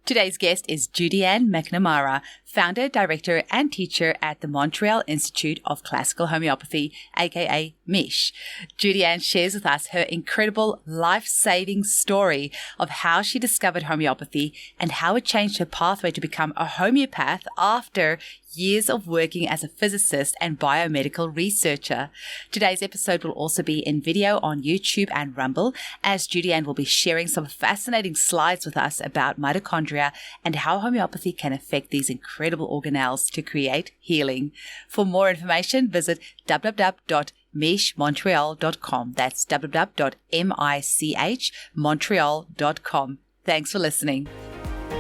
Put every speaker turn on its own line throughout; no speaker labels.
Today's guest is Judyanne McNamara, founder, director, and teacher at the Montreal Institute of Classical Homeopathy, aka MICH. Judyanne shares with us her incredible life-saving story of how she discovered homeopathy and how it changed her pathway to become a homeopath after years of working as a physicist and biomedical researcher. Today's episode will also be in video on YouTube and Rumble, as Judyanne will be sharing some fascinating slides with us about mitochondria and how homeopathy can affect these incredible organelles to create healing. For more information, visit www.michmontreal.com. That's www.michmontreal.com. Thanks for listening.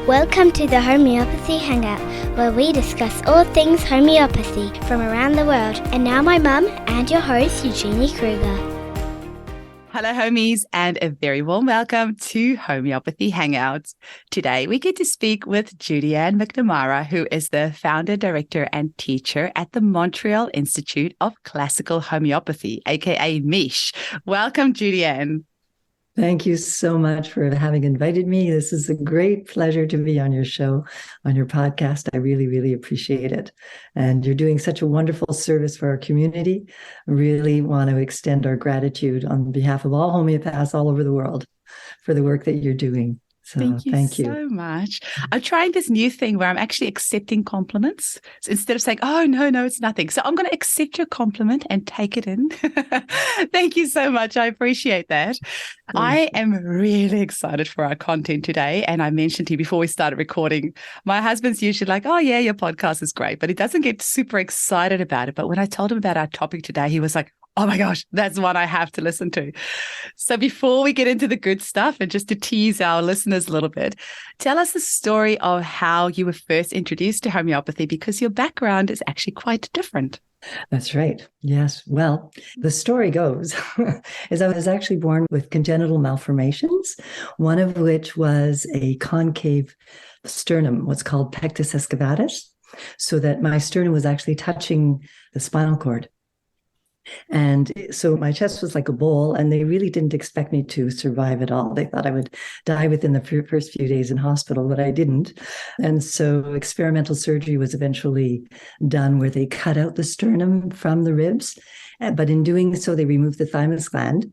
Welcome to the Homeopathy Hangout, where we discuss all things homeopathy from around the world. And now my mum and your host, Eugenie Kruger.
Hello, homies, and a very warm welcome to Homeopathy Hangouts. Today, we get to speak with Judyanne McNamara, who is the founder, director, and teacher at the Montreal Institute of Classical Homeopathy, aka MICH. Welcome, Judyanne.
Thank you so much for having invited me. This is a great pleasure to be on your show, on your podcast. I really, really appreciate it. And you're doing such a wonderful service for our community. I really want to extend our gratitude on behalf of all homeopaths all over the world for the work that you're doing. So
Thank you so much. I'm trying this new thing where I'm actually accepting compliments. So instead of saying, oh, no, it's nothing. So I'm going to accept your compliment and take it in. Thank you so much. I appreciate that. I am really excited for our content today. And I mentioned to you before we started recording, my husband's usually like, oh, yeah, your podcast is great. But he doesn't get super excited about it. But when I told him about our topic today, he was like, oh my gosh, that's one I have to listen to. So before we get into the good stuff, and just to tease our listeners a little bit, tell us the story of how you were first introduced to homeopathy, because your background is actually quite different.
That's right. Yes. Well, the story goes is I was actually born with congenital malformations, one of which was a concave sternum, what's called pectus excavatus, so that my sternum was actually touching the spinal cord. And so my chest was like a bowl, and they really didn't expect me to survive at all. They thought I would die within the first few days in hospital, but I didn't. And so experimental surgery was eventually done, where they cut out the sternum from the ribs. But in doing so, they removed the thymus gland,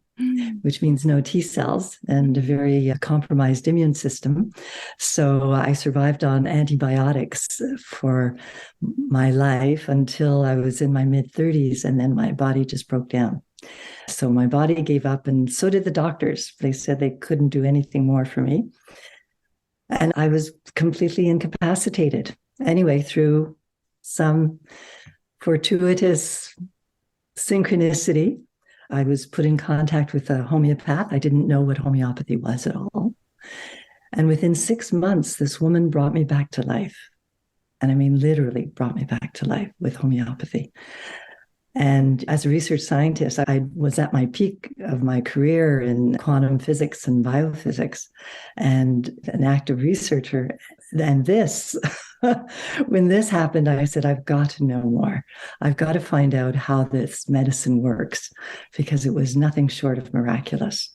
which means no T cells and a very compromised immune system. So I survived on antibiotics for my life until I was in my mid-30s, and then my body just broke down. So my body gave up, and so did the doctors. They said they couldn't do anything more for me. And I was completely incapacitated. Anyway, through some fortuitous synchronicity, I was put in contact with a homeopath. I didn't know what homeopathy was at all. And within 6 months, this woman brought me back to life. And I mean, literally brought me back to life with homeopathy. And as a research scientist, I was at my peak of my career in quantum physics and biophysics, and an active researcher. And this, when this happened, I said, I've got to know more. I've got to find out how this medicine works, because it was nothing short of miraculous.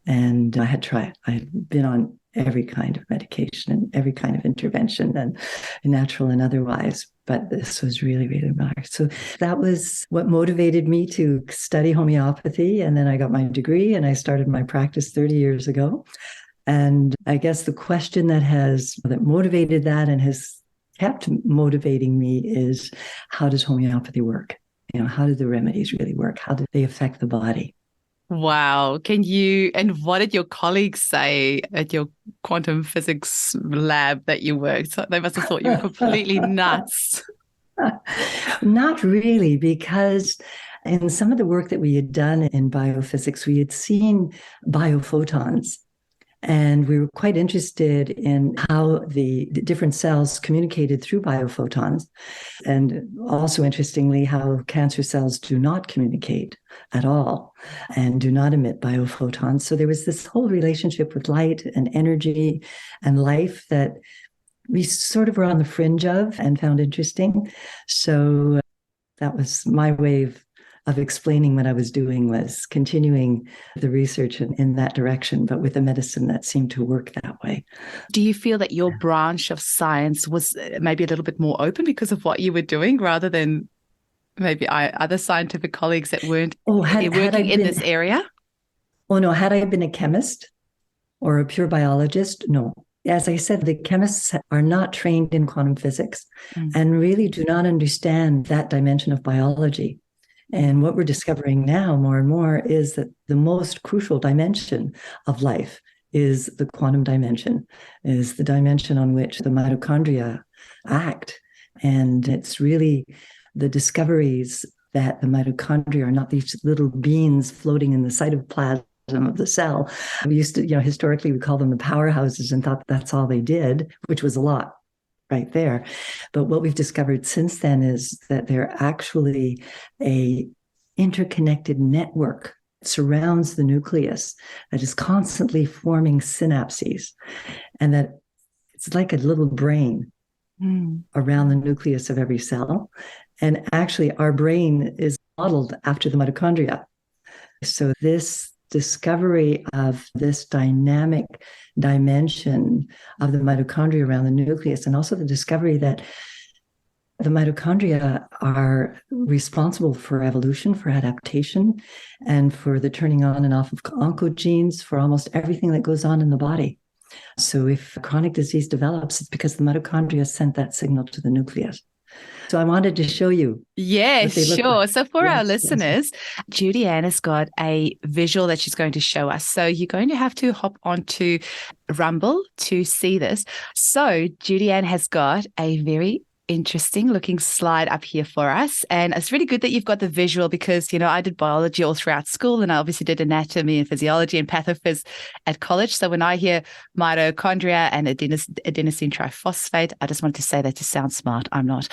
And I had tried. I had been on every kind of medication and every kind of intervention, and natural and otherwise. But this was really, really marked. So that was what motivated me to study homeopathy. And then I got my degree, and I started my practice 30 years ago. And I guess the question that motivated that and has kept motivating me is, how does homeopathy work? How do the remedies really work? How do they affect the body?
Wow. And what did your colleagues say at your quantum physics lab that you worked? So they must have thought you were completely nuts.
Not really, because in some of the work that we had done in biophysics, we had seen biophotons. And we were quite interested in how the different cells communicated through biophotons. And also, interestingly, how cancer cells do not communicate at all and do not emit biophotons. So there was this whole relationship with light and energy and life that we sort of were on the fringe of and found interesting. So that was my way of of explaining what I was doing was continuing the research in that direction, but with a medicine that seemed to work that way.
Do you feel that your branch of science was maybe a little bit more open because of what you were doing rather than maybe other scientific colleagues that weren't working in this area?
Oh, no. Had I been a chemist or a pure biologist? No. As I said, the chemists are not trained in quantum physics and really do not understand that dimension of biology. And what we're discovering now more and more is that the most crucial dimension of life is the quantum dimension, is the dimension on which the mitochondria act. And it's really the discoveries that the mitochondria are not these little beans floating in the cytoplasm of the cell. We used to, historically, we call them the powerhouses and thought that's all they did, which was a lot right there. But what we've discovered since then is that they're actually a interconnected network that surrounds the nucleus that is constantly forming synapses, and that it's like a little brain around the nucleus of every cell. And actually, our brain is modeled after the mitochondria. So this discovery of this dynamic dimension of the mitochondria around the nucleus, and also the discovery that the mitochondria are responsible for evolution, for adaptation, and for the turning on and off of oncogenes, for almost everything that goes on in the body. So if chronic disease develops, it's because the mitochondria sent that signal to the nucleus. So I wanted to show you.
Yes, sure. Like. So for our listeners, Judyanne has got a visual that she's going to show us. So you're going to have to hop onto Rumble to see this. So Judyanne has got a very interesting looking slide up here for us. And it's really good that you've got the visual because, I did biology all throughout school and I obviously did anatomy and physiology and pathophys at college. So when I hear mitochondria and adenosine triphosphate, I just wanted to say that to sound smart. I'm not.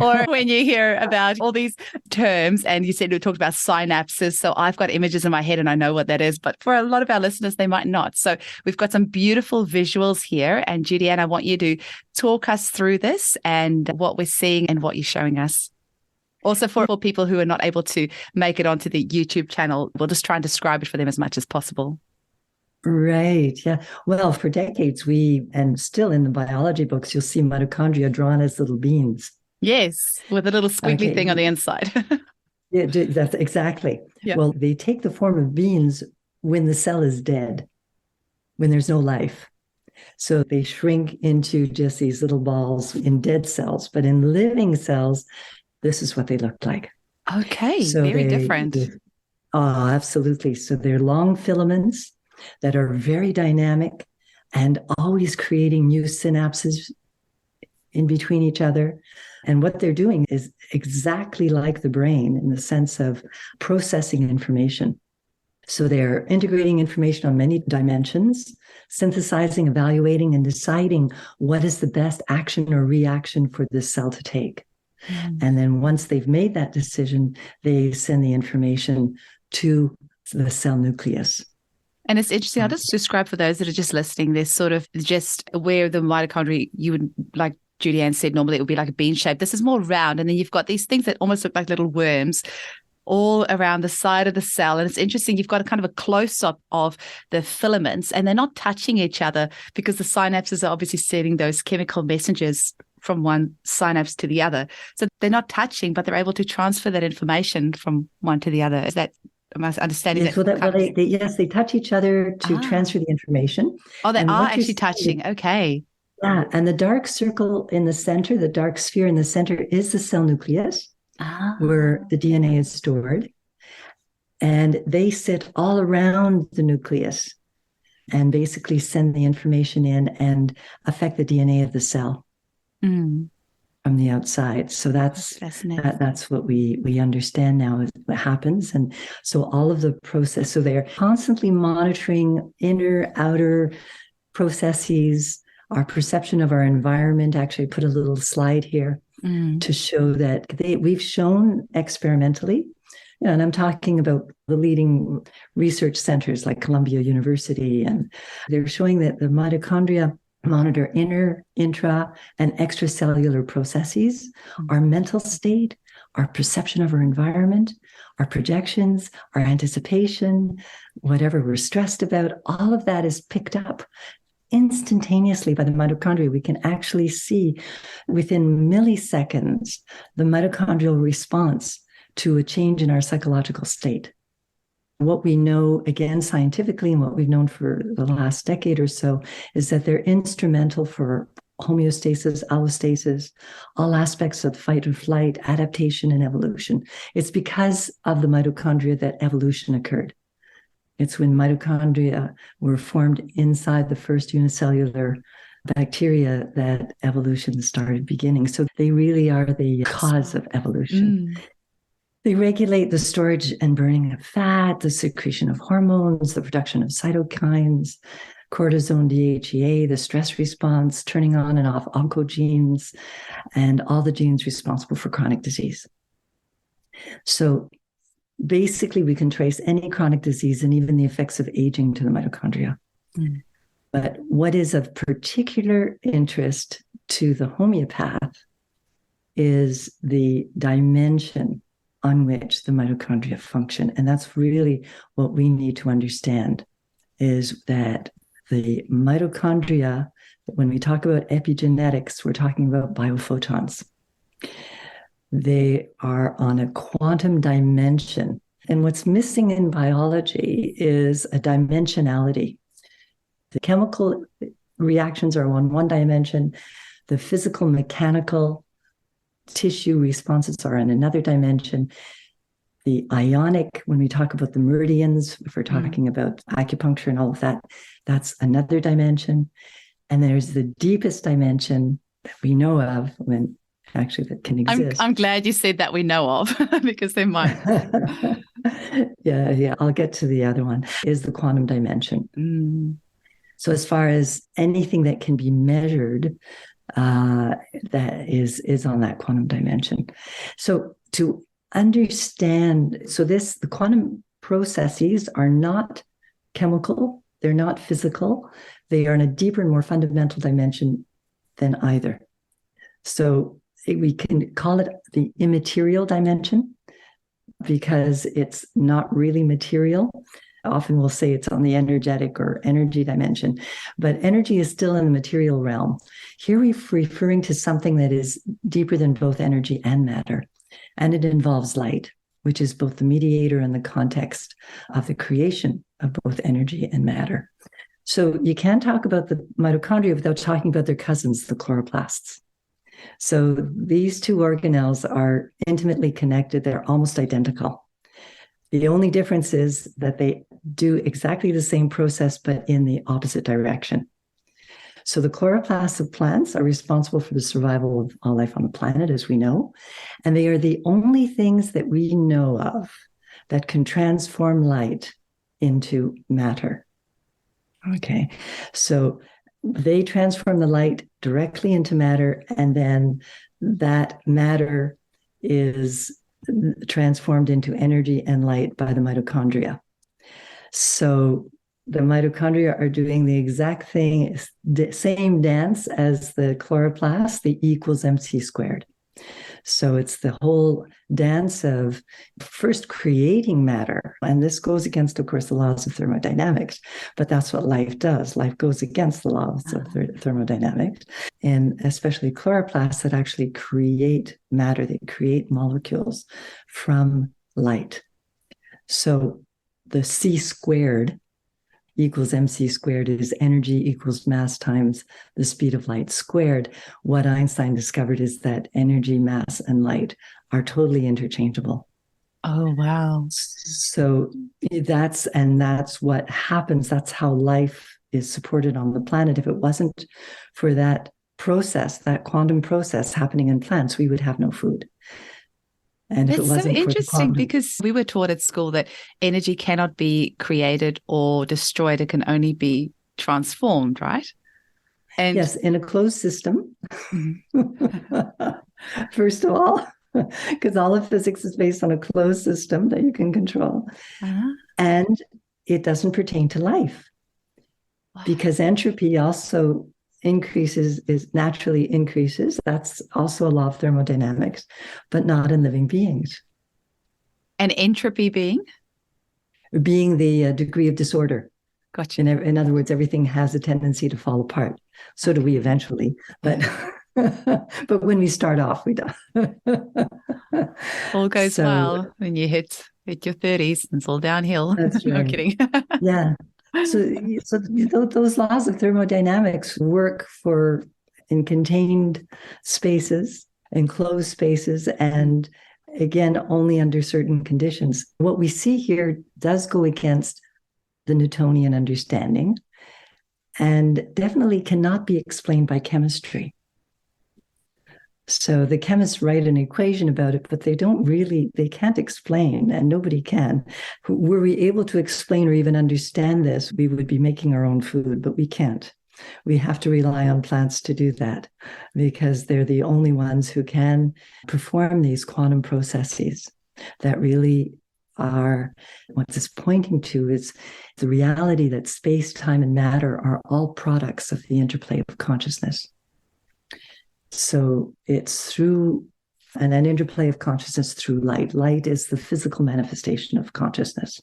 Or when you hear about all these terms and you said we talked about synapses. So I've got images in my head and I know what that is, but for a lot of our listeners, they might not. So we've got some beautiful visuals here. And Judyanne, I want you to talk us through this and what we're seeing and what you're showing us. Also for people who are not able to make it onto the YouTube channel, we'll just try and describe it for them as much as possible.
Right. Yeah. Well, for decades, and still in the biology books, you'll see mitochondria drawn as little beans.
Yes, with a little squiggly thing on the inside.
Yeah, that's exactly. Yeah. Well, they take the form of beans when the cell is dead, when there's no life. So they shrink into just these little balls in dead cells. But in living cells, this is what they look like.
Okay, so very different.
Oh, absolutely. So they're long filaments that are very dynamic and always creating new synapses in between each other. And what they're doing is exactly like the brain in the sense of processing information. So they're integrating information on many dimensions, synthesizing, evaluating, and deciding what is the best action or reaction for this cell to take. And then once they've made that decision, they send the information to the cell nucleus.
And it's interesting. I'll just describe for those that are just listening, this sort of just where the mitochondria, you would, like Judyanne said, normally it would be like a bean shape. This is more round. And then you've got these things that almost look like little worms all around the side of the cell. And it's interesting, you've got a kind of a close-up of the filaments and they're not touching each other because the synapses are obviously sending those chemical messengers from one synapse to the other. So they're not touching, but they're able to transfer that information from one to the other. Is that, am I understanding
yes, that? Yes, they touch each other to transfer the information.
Oh, they are actually touching. Okay.
Yeah, and the dark circle in the center, the dark sphere in the center is the cell nucleus. Where the DNA is stored. And they sit all around the nucleus and basically send the information in and affect the DNA of the cell from the outside. So that's what we understand now is what happens. And so all of the process, so they're constantly monitoring inner, outer processes, our perception of our environment. Actually, I put a little slide here to show that we've shown experimentally, and I'm talking about the leading research centers like Columbia University, and they're showing that the mitochondria monitor inner, intra, and extracellular processes, our mental state, our perception of our environment, our projections, our anticipation, whatever we're stressed about, all of that is picked up instantaneously by the mitochondria. We can actually see within milliseconds the mitochondrial response to a change in our psychological state. What we know, again, scientifically, and what we've known for the last decade or so, is that they're instrumental for homeostasis, allostasis, all aspects of fight or flight, adaptation, and evolution. It's because of the mitochondria that evolution occurred. It's when mitochondria were formed inside the first unicellular bacteria that evolution started beginning. So they really are the cause of evolution. They regulate the storage and burning of fat, the secretion of hormones, the production of cytokines, cortisone, DHEA, the stress response, turning on and off oncogenes, and all the genes responsible for chronic disease. So basically, we can trace any chronic disease and even the effects of aging to the mitochondria. But what is of particular interest to the homeopath is the dimension on which the mitochondria function. And that's really what we need to understand, is that the mitochondria, when we talk about epigenetics, we're talking about biophotons. They are on a quantum dimension. And what's missing in biology is a dimensionality. The chemical reactions are on one dimension. The physical, mechanical, tissue responses are in another dimension. The ionic, when we talk about the meridians, if we're talking about acupuncture and all of that, that's another dimension. And there's the deepest dimension that we know of, when actually that can exist.
I'm glad you said that we know of, because they might.
Yeah, I'll get to the other one, is the quantum dimension. So as far as anything that can be measured, that is on that quantum dimension. So to understand, the quantum processes are not chemical, they're not physical, they are in a deeper and more fundamental dimension than either. So we can call it the immaterial dimension because it's not really material. Often we'll say it's on the energetic or energy dimension, but energy is still in the material realm. Here we're referring to something that is deeper than both energy and matter, and it involves light, which is both the mediator and the context of the creation of both energy and matter. So you can't talk about the mitochondria without talking about their cousins, the chloroplasts. So these two organelles are intimately connected. They're almost identical. The only difference is that they do exactly the same process, but in the opposite direction. So the chloroplasts of plants are responsible for the survival of all life on the planet, as we know. And they are the only things that we know of that can transform light into matter. Okay, so they transform the light directly into matter, and then that matter is transformed into energy and light by the mitochondria. So the mitochondria are doing the exact thing, the same dance as the chloroplast, the E equals MC squared. So it's the whole dance of first creating matter. And this goes against, of course, the laws of thermodynamics, but that's what life does. Life goes against the laws of thermodynamics, and especially chloroplasts that actually create matter. They create molecules from light. So the C squared equals MC squared is energy equals mass times the speed of light squared. What Einstein discovered is that energy, mass, and light are totally interchangeable.
Oh, wow.
So that's what happens. That's how life is supported on the planet. If it wasn't for that process, that quantum process happening in plants, we would have no food. And
it's so interesting because we were taught at school that energy cannot be created or destroyed. It can only be transformed, right? And
yes, in a closed system. First of all, because all of physics is based on a closed system that you can control. And it doesn't pertain to life. Wow. Because entropy also increases is naturally increases. That's also a law of thermodynamics, but not in living beings.
And entropy being?
Being the degree of disorder.
Gotcha.
In other words, everything has a tendency to fall apart. So do we eventually, but but when we start off, we don't.
All goes well when you hit your 30s, and it's all downhill.
That's right.
No, I'm kidding.
Yeah. So those laws of thermodynamics work in contained spaces, enclosed spaces, and again, only under certain conditions. What we see here does go against the Newtonian understanding and definitely cannot be explained by chemistry. So the chemists write an equation about it, but they can't explain, and nobody can. Were we able to explain or even understand this, we would be making our own food, but we can't. We have to rely on plants to do that because they're the only ones who can perform these quantum processes that really are what this pointing to is the reality that space, time, and matter are all products of the interplay of consciousness. So it's through an interplay of consciousness through light. Light is the physical manifestation of consciousness.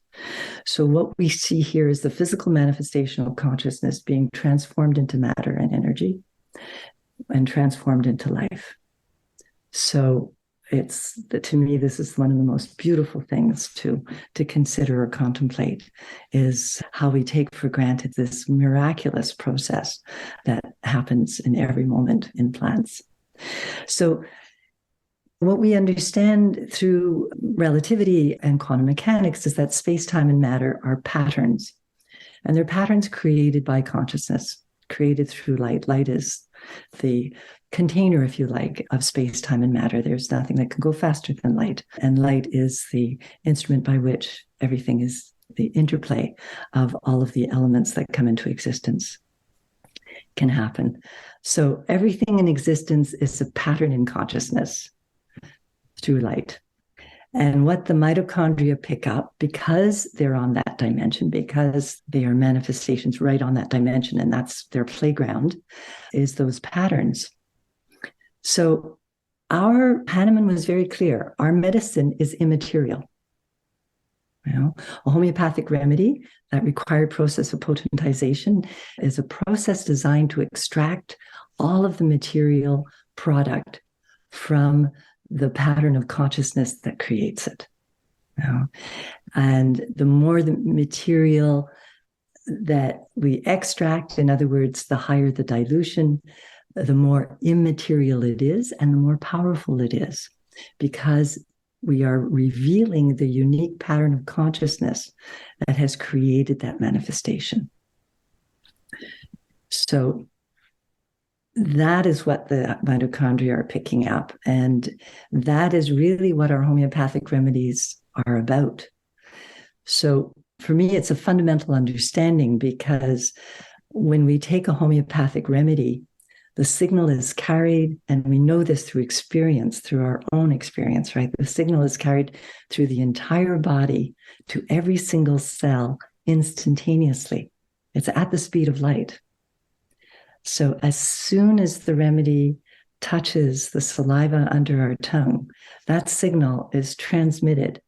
So what we see here is the physical manifestation of consciousness being transformed into matter and energy and transformed into life. So to me, this is one of the most beautiful things to consider or contemplate, is how we take for granted this miraculous process that happens in every moment in plants. So what we understand through relativity and quantum mechanics is that space, time, and matter are patterns. And they're patterns created by consciousness, created through light. Light is the container, if you like, of space, time, and matter. There's nothing that can go faster than light. And light is the instrument by which everything is the interplay of all of the elements that come into existence can happen. So everything in existence is a pattern in consciousness through light. And what the mitochondria pick up, because they're on that dimension, because they are manifestations right on that dimension, and that's their playground, is those patterns. So Hahnemann was very clear. Our medicine is immaterial. A homeopathic remedy, that required process of potentization, is a process designed to extract all of the material product from the pattern of consciousness that creates it. And the more the material that we extract, in other words, the higher the dilution, the more immaterial it is and the more powerful it is, because we are revealing the unique pattern of consciousness that has created that manifestation. So that is what the mitochondria are picking up. And that is really what our homeopathic remedies are about. So for me, it's a fundamental understanding, because when we take a homeopathic remedy, the signal is carried, and we know this through experience, through our own experience, right? The signal is carried through the entire body to every single cell instantaneously. It's at the speed of light. So as soon as the remedy touches the saliva under our tongue, that signal is transmitted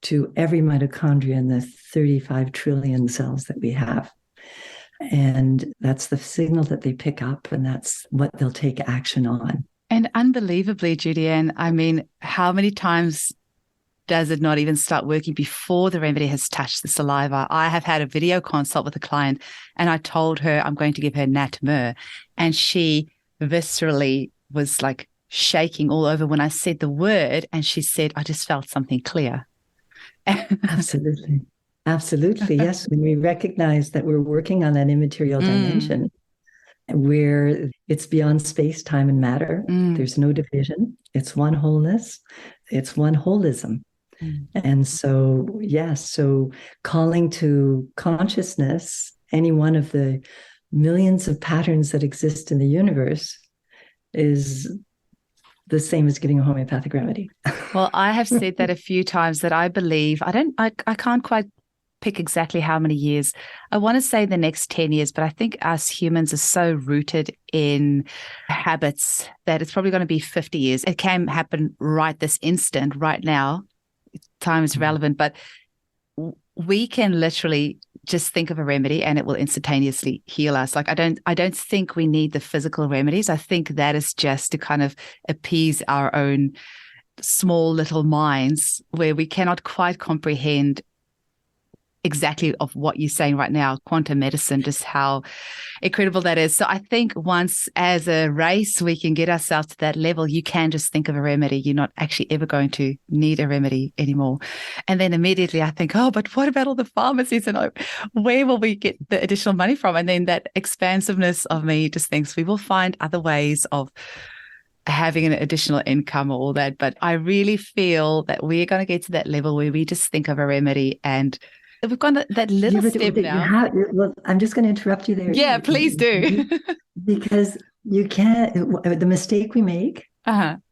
to every mitochondria in the 35 trillion cells that we have. And that's the signal that they pick up, and that's what they'll take action on.
And unbelievably, Judyanne, I mean, how many times does it not even start working before the remedy has touched the saliva? I have had a video consult with a client, and I told her I'm going to give her Nat Mur, and she viscerally was like shaking all over when I said the word, and she said, I just felt something clear.
Absolutely. Absolutely. Yes. When we recognize that we're working on that immaterial dimension where it's beyond space, time, and matter, there's no division. It's one wholeness. It's one holism. And so, yes, so calling to consciousness any one of the millions of patterns that exist in the universe is the same as giving a homeopathic remedy.
Well, I have said that a few times, that I believe, I can't quite pick exactly how many years. I want to say the next 10 years, but I think us humans are so rooted in habits that it's probably going to be 50 years. It can happen right this instant, right now. Time is relevant, but we can literally just think of a remedy and it will instantaneously heal us. Like, I don't think we need the physical remedies. I think that is just to kind of appease our own small little minds where we cannot quite comprehend exactly of what you're saying right now, quantum medicine, just how incredible that is. So I think once as a race we can get ourselves to that level, you can just think of a remedy. You're not actually ever going to need a remedy anymore. And then immediately I think, oh, but what about all the pharmacies and where will we get the additional money from? And then that expansiveness of me just thinks we will find other ways of having an additional income or all that. But I really feel that we're going to get to that level where we just think of a remedy, and we've gone that little step now.
Well, I'm just going to interrupt you there.
Yeah, please do.
Because you can't, the mistake we make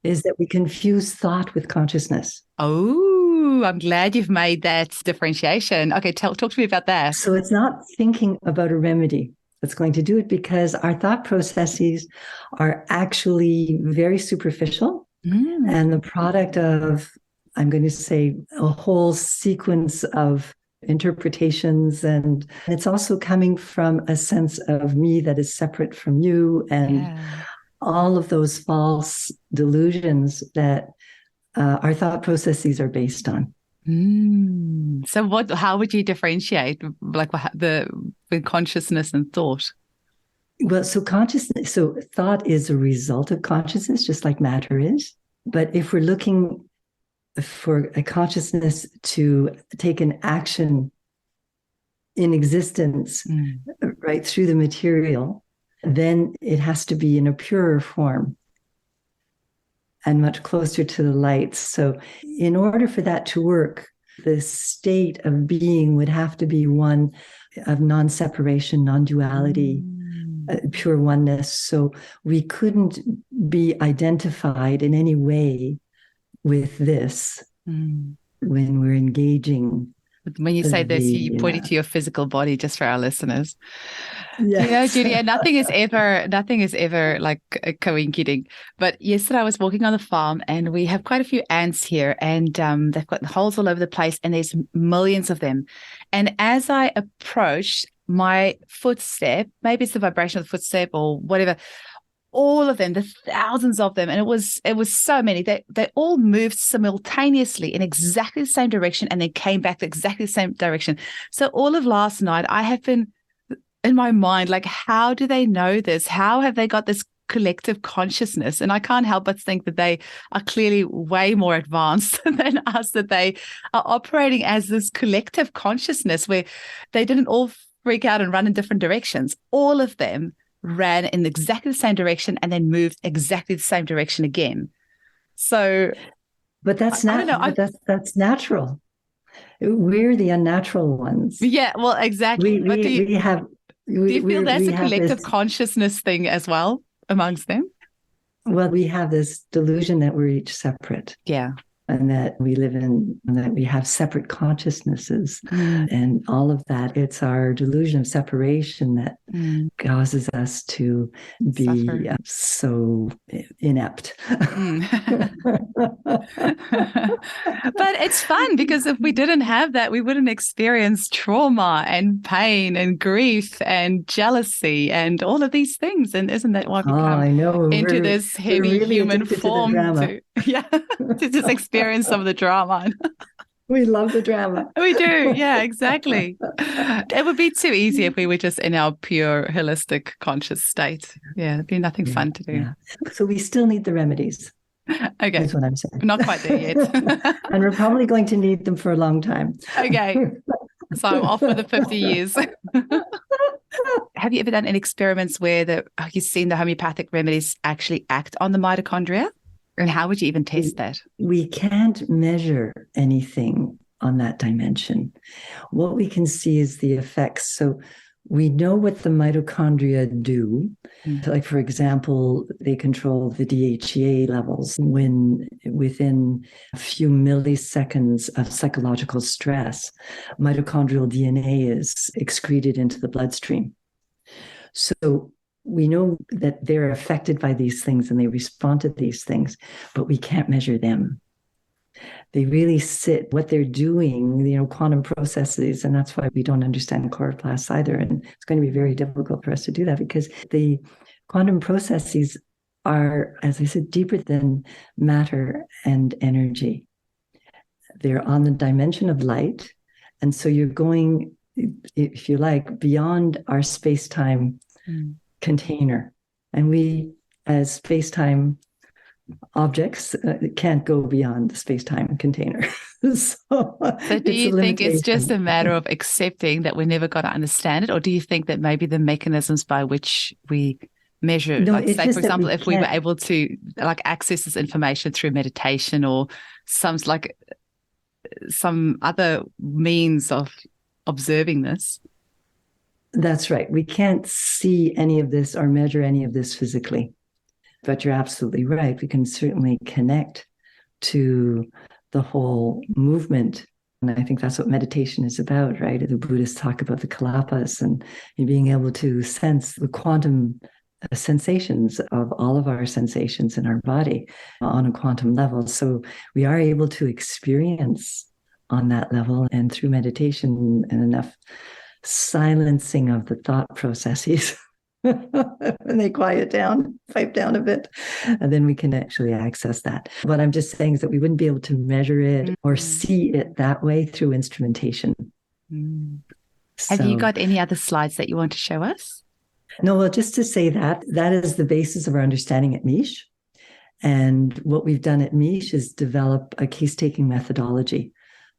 is that we confuse thought with consciousness.
Oh, I'm glad you've made that differentiation. Okay, talk to me about that.
So it's not thinking about a remedy that's going to do it, because our thought processes are actually very superficial and the product of, I'm going to say, a whole sequence of interpretations, and it's also coming from a sense of me that is separate from you, and all of those false delusions that our thought processes are based on.
So how would you differentiate like the consciousness and thought?
Well, so thought is a result of consciousness, just like matter is. But if we're looking for a consciousness to take an action in existence right through the material, then it has to be in a purer form and much closer to the light. So in order for that to work, the state of being would have to be one of non-separation, non-duality, pure oneness. So we couldn't be identified in any way with this when we're engaging.
When you say this, you pointed to your physical body, just for our listeners.
Yes.
You know, Judyanne, nothing is ever like a coinciding. But yesterday I was walking on the farm, and we have quite a few ants here, and they've got holes all over the place, and there's millions of them. And as I approached my footstep, maybe it's the vibration of the footstep or whatever, all of them, the thousands of them, and it was so many. They all moved simultaneously in exactly the same direction, and then came back to exactly the same direction. So all of last night, I have been in my mind like, how do they know this? How have they got this collective consciousness? And I can't help but think that they are clearly way more advanced than us, that they are operating as this collective consciousness where they didn't all freak out and run in different directions. All of them ran in exactly the same direction and then moved exactly the same direction again. So,
but that's not. That's natural. We're the unnatural ones.
Yeah, well, exactly.
Do you
feel that's a collective consciousness thing as well amongst them?
Well, we have this delusion that we're each separate.
Yeah.
And that we live in, and that we have separate consciousnesses and all of that. It's our delusion of separation that causes us to be so inept.
But it's fun, because if we didn't have that, we wouldn't experience trauma and pain and grief and jealousy and all of these things. And isn't that why we come into this heavy human form to just experience some of the drama?
We love the drama.
We do. Yeah, exactly. It would be too easy if we were just in our pure holistic conscious state. Yeah, it'd be nothing fun to do.
Yeah. So we still need the remedies.
Okay.
That's what I'm saying.
Not quite there yet.
And we're probably going to need them for a long time.
Okay. So I'm off for the 50 years. Have you ever done any experiments where you've seen the homeopathic remedies actually act on the mitochondria? And how would you even test that?
We can't measure anything on that dimension. What we can see is the effects. So We know what the mitochondria do.
Mm.
Like, for example, they control the DHEA levels when within a few milliseconds of psychological stress, mitochondrial DNA is excreted into the bloodstream. So we know that they're affected by these things and they respond to these things, but we can't measure them. They really sit what they're doing, quantum processes. And that's why we don't understand chloroplasts either. And it's going to be very difficult for us to do that because the quantum processes are, as I said, deeper than matter and energy. They're on the dimension of light. And so you're going, if you like, beyond our space-time container. And we, as space-time objects, can't go beyond the space-time container. So
do you think it's just a matter of accepting that we're never going to understand it? Or do you think that maybe the mechanisms by which we measure, like say, for example, if we were able to like access this information through meditation or some other means of observing this?
That's right. We can't see any of this or measure any of this physically. But you're absolutely right. We can certainly connect to the whole movement. And I think that's what meditation is about, right? The Buddhists talk about the kalapas and being able to sense the quantum sensations of all of our sensations in our body on a quantum level. So we are able to experience on that level, and through meditation and enough silencing of the thought processes and they quiet down, pipe down a bit, and then we can actually access that. What I'm just saying is that we wouldn't be able to measure it or see it that way through instrumentation.
Have you got any other slides that you want to show us?
No, well, just to say that is the basis of our understanding at MICH. And what we've done at MICH is develop a case-taking methodology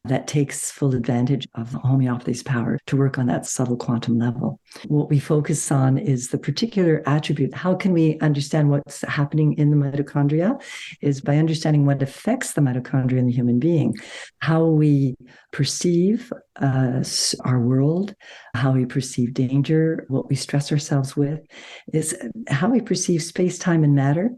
that takes full advantage of the homeopathy's power to work on that subtle quantum level. What we focus on is the particular attribute. How can we understand what's happening in the mitochondria? Is by understanding what affects the mitochondria in the human being, how we perceive our world, how we perceive danger, what we stress ourselves with, is how we perceive space, time, and matter.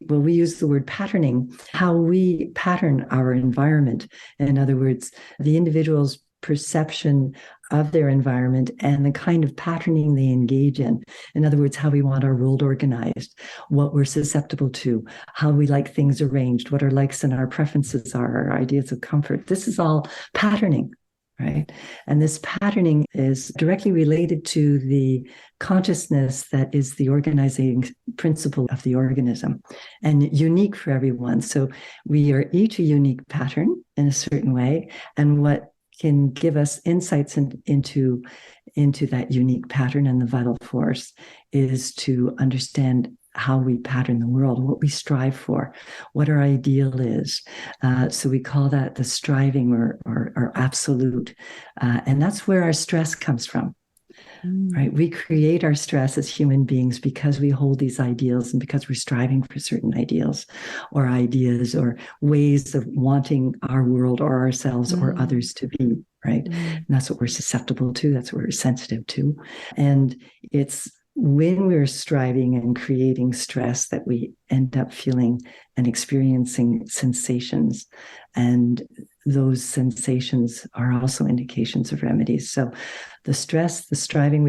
Well, we use the word patterning, how we pattern our environment. In other words, the individual's perception of their environment and the kind of patterning they engage in. In other words, how we want our world organized, what we're susceptible to, how we like things arranged, what our likes and our preferences are, our ideas of comfort. This is all patterning. Right. And this patterning is directly related to the consciousness that is the organizing principle of the organism and unique for everyone. So we are each a unique pattern in a certain way. And what can give us insights into that unique pattern and the vital force is to understand how we pattern the world, what we strive for, what our ideal is. So we call that the striving or absolute. And that's where our stress comes from, right? We create our stress as human beings because we hold these ideals and because we're striving for certain ideals or ideas or ways of wanting our world or ourselves or others to be, right? And that's what we're susceptible to. That's what we're sensitive to. And it's when we're striving and creating stress that we end up feeling and experiencing sensations. And those sensations are also indications of remedies. So the stress, the striving,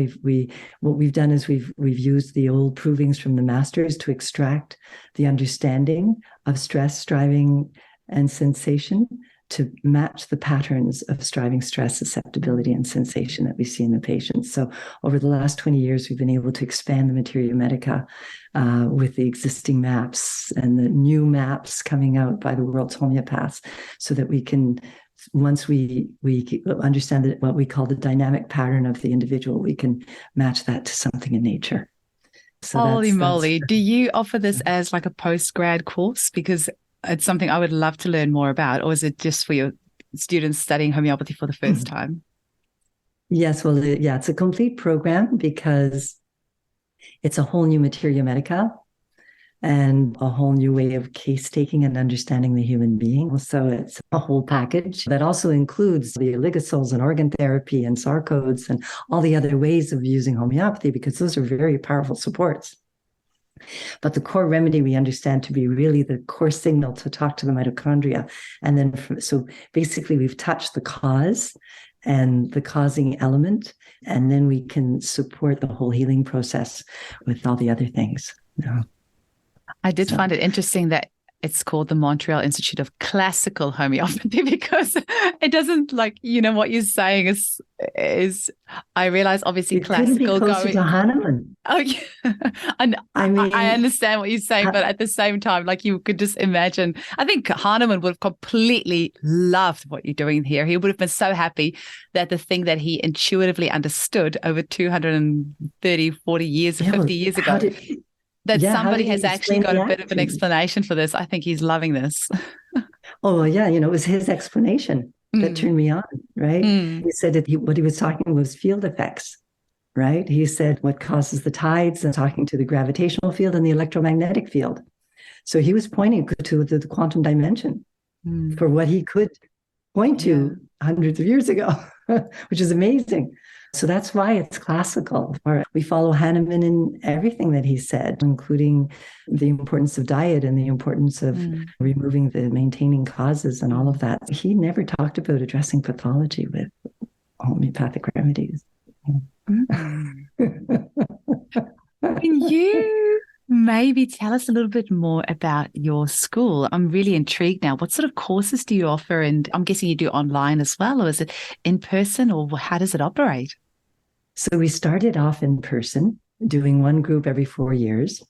what we've done is we've used the old provings from the masters to extract the understanding of stress, striving, and sensation to match the patterns of striving, stress, susceptibility, and sensation that we see in the patients. So over the last 20 years, we've been able to expand the materia medica with the existing maps and the new maps coming out by the world's homeopaths so that we can, once we understand what we call the dynamic pattern of the individual, we can match that to something in nature. So
holy moly. Do you offer this as like a post-grad course? Because it's something I would love to learn more about. Or is it just for your students studying homeopathy for the first time?
Yes, well, it's a complete program because it's a whole new materia medica. and a whole new way of case taking and understanding the human being. So it's a whole package that also includes the oligosols and organ therapy and SAR codes and all the other ways of using homeopathy, because those are very powerful supports. But the core remedy we understand to be really the core signal to talk to the mitochondria. And then, so basically we've touched the cause and the causing element, and then we can support the whole healing process with all the other things. Yeah.
I did find it interesting that it's called the Montreal Institute of Classical Homeopathy, because it doesn't, like, you know, what you're saying is I realize obviously
it
classical
couldn't be closer to Hahnemann.
Oh yeah. And I mean, I understand what you're saying, but at the same time, like, you could just imagine, I think Hahnemann would have completely loved what you're doing here. He would have been so happy that the thing that he intuitively understood over 230, 40 years, 50 years ago, that somebody has actually got a bit of an explanation for this. I think he's loving this.
Oh, well, yeah. You know, it was his explanation that turned me on, right? He said that what he was talking was field effects, right? He said what causes the tides and talking to the gravitational field and the electromagnetic field. So he was pointing to the quantum dimension for what he could point to hundreds of years ago, which is amazing. So that's why it's classical. We follow Hahnemann in everything that he said, including the importance of diet and the importance of removing the maintaining causes and all of that. He never talked about addressing pathology with homeopathic remedies.
Can you maybe tell us a little bit more about your school? I'm really intrigued now. What sort of courses do you offer? And I'm guessing you do online as well, or is it in person, or how does it operate?
So we started off in person, doing one group every 4 years.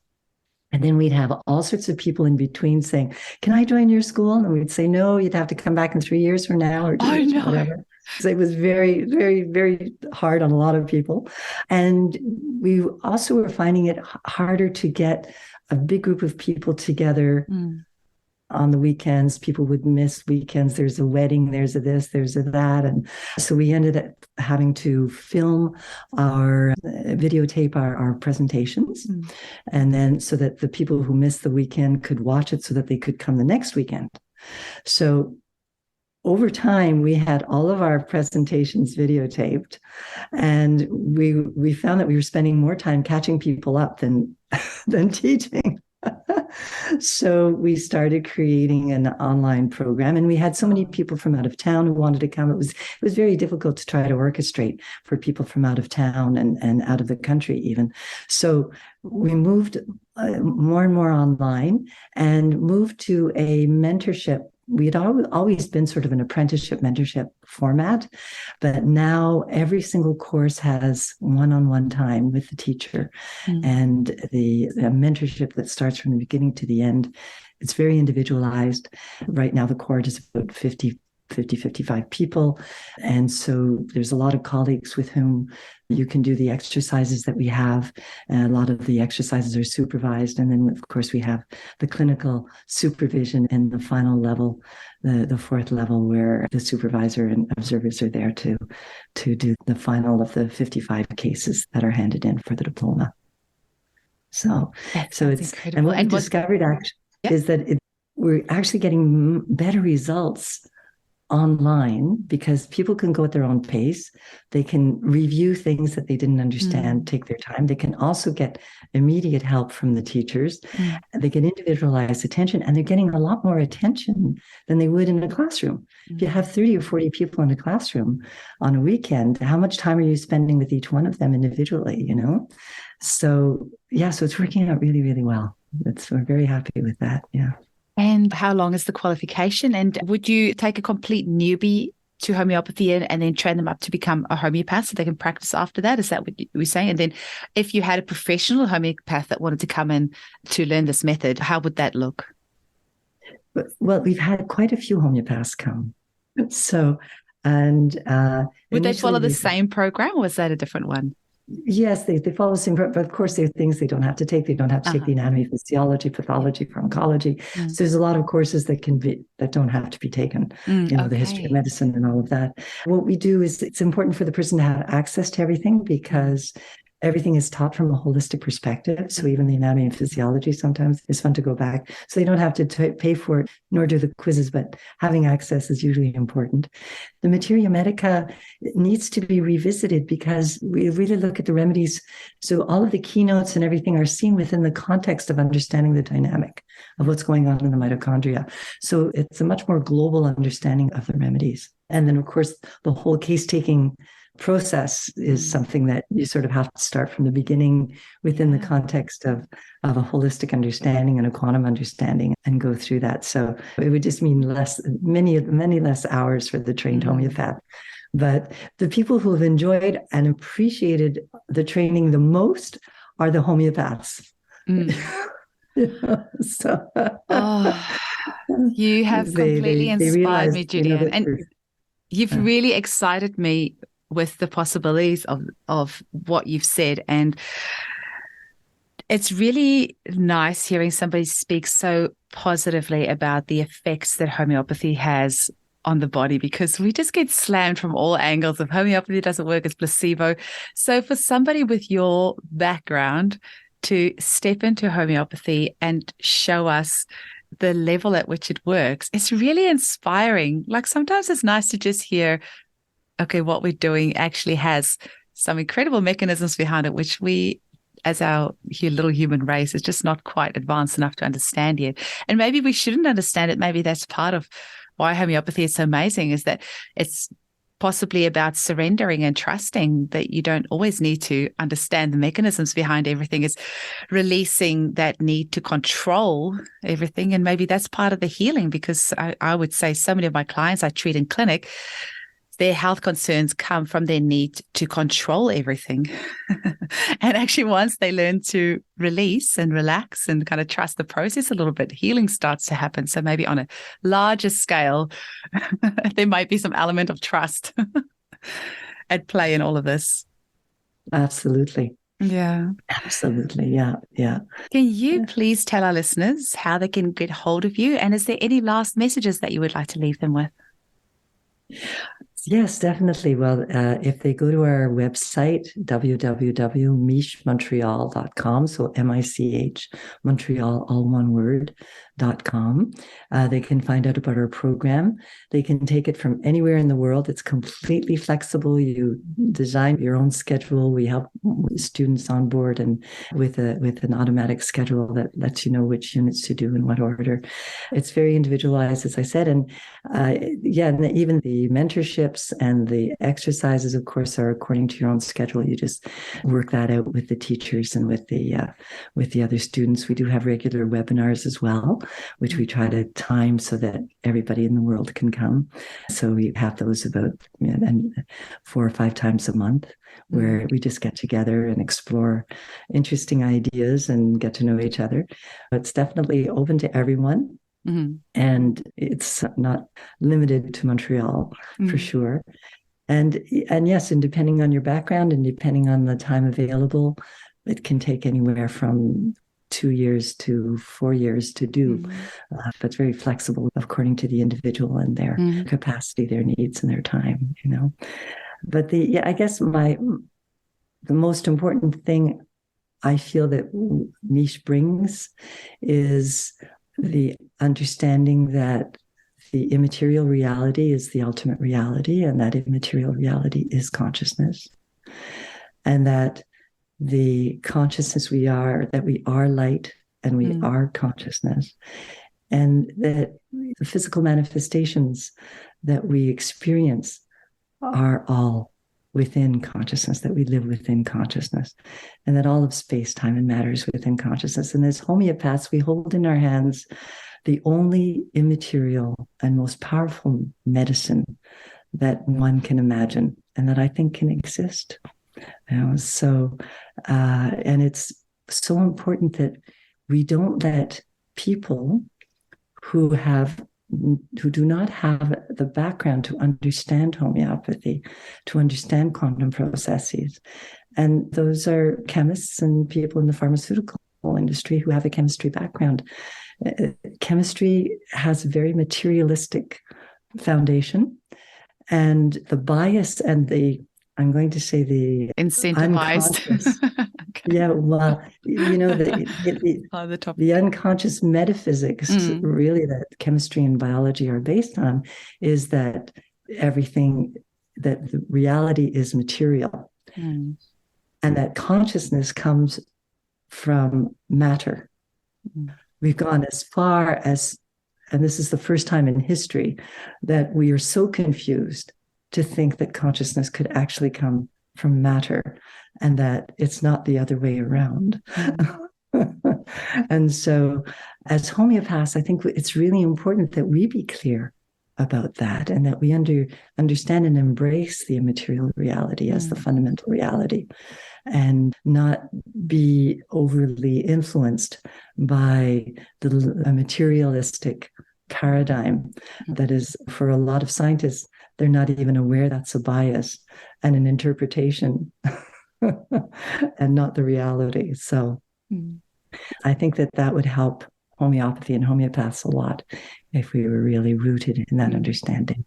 And then we'd have all sorts of people in between saying, can I join your school? And we'd say, no, you'd have to come back in 3 years from now, or whatever. So it was very, very, very hard on a lot of people. And we also were finding it harder to get a big group of people together on the weekends. People would miss weekends. There's a wedding, there's a this, there's a that. And so we ended up having to videotape our presentations. And then so that the people who missed the weekend could watch it so that they could come the next weekend. So over time, we had all of our presentations videotaped, and we found that we were spending more time catching people up than teaching. So we started creating an online program, and we had so many people from out of town who wanted to come. It was very difficult to try to orchestrate for people from out of town and out of the country even. So we moved more and more online and moved to a mentorship. We had always been sort of an apprenticeship mentorship format, but now every single course has one-on-one time with the teacher and the mentorship that starts from the beginning to the end. It's very individualized. Right now, the cohort is about 55 people. And so there's a lot of colleagues with whom you can do the exercises that we have. And a lot of the exercises are supervised. And then, of course, we have the clinical supervision in the final level, the fourth level, where the supervisor and observers are there to do the final of the 55 cases that are handed in for the diploma. So it's incredible. And what we discovered actually is that we're actually getting better results online because people can go at their own pace. They can review things that they didn't understand, take their time. They can also get immediate help from the teachers. They get individualized attention, and they're getting a lot more attention than they would in a classroom. If you have 30 or 40 people in a classroom on a weekend, how much time are you spending with each one of them individually, you know? So it's working out really, really well. We're very happy with that. Yeah.
And how long is the qualification? And would you take a complete newbie to homeopathy and then train them up to become a homeopath so they can practice after that? Is that what we're saying? And then if you had a professional homeopath that wanted to come in to learn this method, how would that look?
Well, we've had quite a few homeopaths come. So, and
would they follow the same program, or was that a different one?
Yes, they follow the same, but of course there are things they don't have to take. They don't have to take the anatomy, physiology, pathology, pharmacology. So there's a lot of courses that don't have to be taken. The history of medicine and all of that. What we do is it's important for the person to have access to everything, because everything is taught from a holistic perspective. So even the anatomy and physiology sometimes is fun to go back. So they don't have to pay for it, nor do the quizzes, but having access is usually important. The Materia Medica needs to be revisited because we really look at the remedies. So all of the keynotes and everything are seen within the context of understanding the dynamic of what's going on in the mitochondria. So it's a much more global understanding of the remedies. And then, of course, the whole case-taking process is something that you sort of have to start from the beginning within the context of a holistic understanding and a quantum understanding and go through that. So it would just mean many less hours for the trained homeopath. But the people who have enjoyed and appreciated the training the most are the homeopaths. So
you have completely inspired me, Judyanne, and you've really excited me with the possibilities of what you've said. And it's really nice hearing somebody speak so positively about the effects that homeopathy has on the body, because we just get slammed from all angles of homeopathy doesn't work, it's placebo. So for somebody with your background to step into homeopathy and show us the level at which it works, it's really inspiring. Like sometimes it's nice to just hear, okay, what we're doing actually has some incredible mechanisms behind it, which we, as our little human race, is just not quite advanced enough to understand yet. And maybe we shouldn't understand it. Maybe that's part of why homeopathy is so amazing, is that it's possibly about surrendering and trusting that you don't always need to understand the mechanisms behind everything. It's releasing that need to control everything. And maybe that's part of the healing, because I would say so many of my clients I treat in clinic, their health concerns come from their need to control everything. And actually, once they learn to release and relax and kind of trust the process a little bit, healing starts to happen. So maybe on a larger scale, there might be some element of trust at play in all of this.
Absolutely.
Yeah.
Absolutely. Yeah. Yeah.
Can you please tell our listeners how they can get hold of you? And is there any last messages that you would like to leave them with?
Yes, definitely. Well, if they go to our website, www.michmontreal.com, so MICH, Montreal, all one word, .com, they can find out about our program. They can take it from anywhere in the world. It's completely flexible. You design your own schedule. We help students on board and with an automatic schedule that lets you know which units to do in what order. It's very individualized, as I said. And even the mentorships and the exercises, of course, are according to your own schedule. You just work that out with the teachers and with the other students. We do have regular webinars as well, which we try to time so that everybody in the world can come. So we have those about 4 or 5 times a month, where we just get together and explore interesting ideas and get to know each other. It's definitely open to everyone. Mm-hmm. And it's not limited to Montreal, for sure. And yes, and depending on your background and depending on the time available, it can take anywhere from 2 years to 4 years to do. But it's very flexible according to the individual and their capacity, their needs, and their time, But I guess the most important thing I feel that MICH brings is the understanding that the immaterial reality is the ultimate reality, and that immaterial reality is consciousness, and that the consciousness that we are light and we are consciousness, and that the physical manifestations that we experience are all within consciousness, that we live within consciousness, and that all of space, time, and matter is within consciousness. And as homeopaths, we hold in our hands the only immaterial and most powerful medicine that one can imagine, and that I think can exist. And it's so important that we don't let people who do not have the background to understand homeopathy, to understand quantum processes. And those are chemists and people in the pharmaceutical industry who have a chemistry background. Chemistry has a very materialistic foundation, and the bias and the incentivized Yeah, well,
On the topic.
the unconscious metaphysics, really, that chemistry and biology are based on, is that everything, that the reality is material, and that consciousness comes from matter. We've gone as far as, and this is the first time in history, that we are so confused to think that consciousness could actually come from matter, and that it's not the other way around. And so, as homeopaths, I think it's really important that we be clear about that, and that we understand and embrace the immaterial reality as the fundamental reality, and not be overly influenced by the materialistic paradigm that is, for a lot of scientists, they're not even aware that's a bias and an interpretation and not the reality. So I think that would help homeopathy and homeopaths a lot if we were really rooted in that understanding.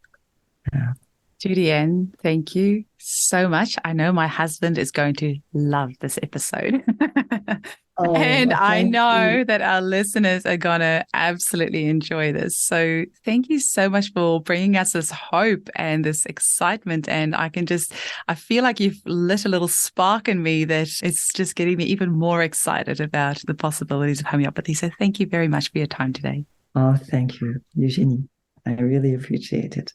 Yeah.
Judyanne, thank you so much. I know my husband is going to love this episode. And I know that our listeners are going to absolutely enjoy this. So thank you so much for bringing us this hope and this excitement. And I feel like you've lit a little spark in me that it's just getting me even more excited about the possibilities of homeopathy. So thank you very much for your time today.
Oh, thank you, Eugenie. I really appreciate it.